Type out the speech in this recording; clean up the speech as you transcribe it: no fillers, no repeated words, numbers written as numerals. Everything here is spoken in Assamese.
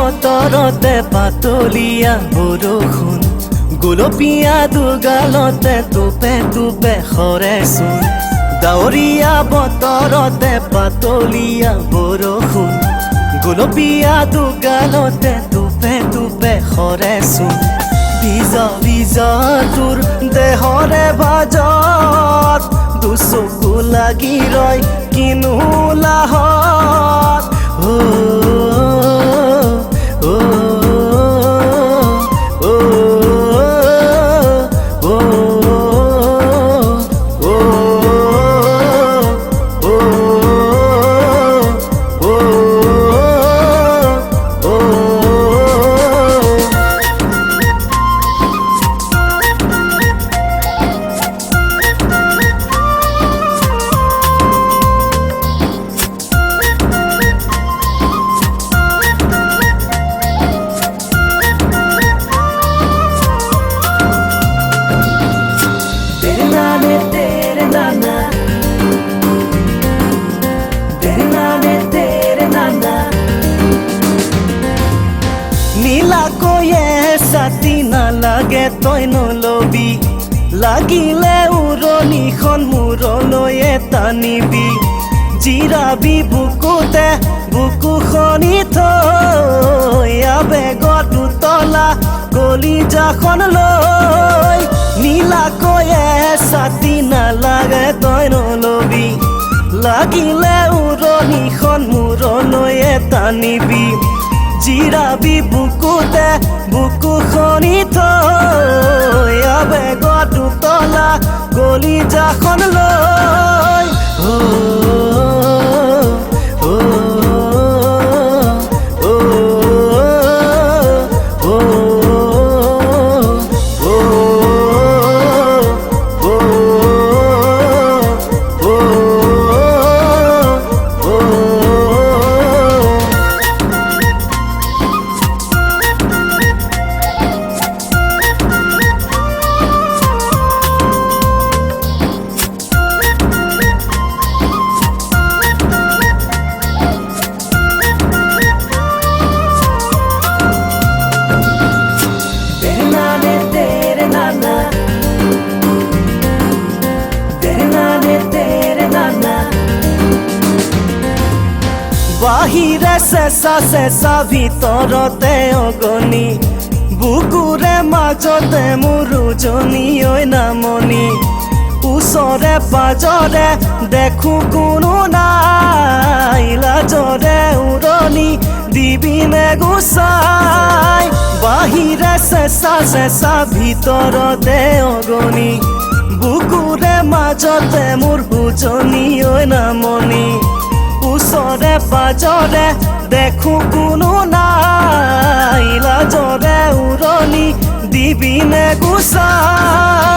বতৰতে পাতলীয়া বৰষুণ গোলপীয়া দুগালতে টোপে টোপে সৰেচোন ডাৱৰীয়া বতৰতে পাতলীয়া বৰষুণ গোলপীয়া দুগালতে টোপে টোপে সৰেচোন ভিজা ভিজা তোৰ দেহৰে ভাজত দুচকু লাগি ৰয় কিনো লাহত নীলাকৈয়ে ছাতি নালাগে তই নলবি লাগিলে উৰণিখন মূৰলৈয়ে টানিবি জিৰাবি বুকুতে বুকুখনি থৈ আবেগত উতলা কলিজাখন লৈ নীলাকৈয়ে ছাতি নালাগে তই নলবি লাগিলে উৰণিখন মূৰলৈয়ে টানিবি জিৰাবি বুকুতে বুকুখনি থৈ আবেগত উতলা কলিজাখন লৈ বাহিৰে চেঁচা চেঁচা ভিতৰতে অগনি বুকুৰে মাজতে মোৰ উজনি ঐ নামনি ওচৰে পাজৰে দেখো কোনো নাই লাজৰে উৰণি দিবিনে গুচাই বাহিৰে চেঁচা চেঁচা ভিতৰতে অগনি বুকুৰে মাজতে মোৰ উজনি ঐ নামনি ওচৰে পাজৰে দেখো কোনো নাই লাজৰে উৰণি দিবিনে গুচাই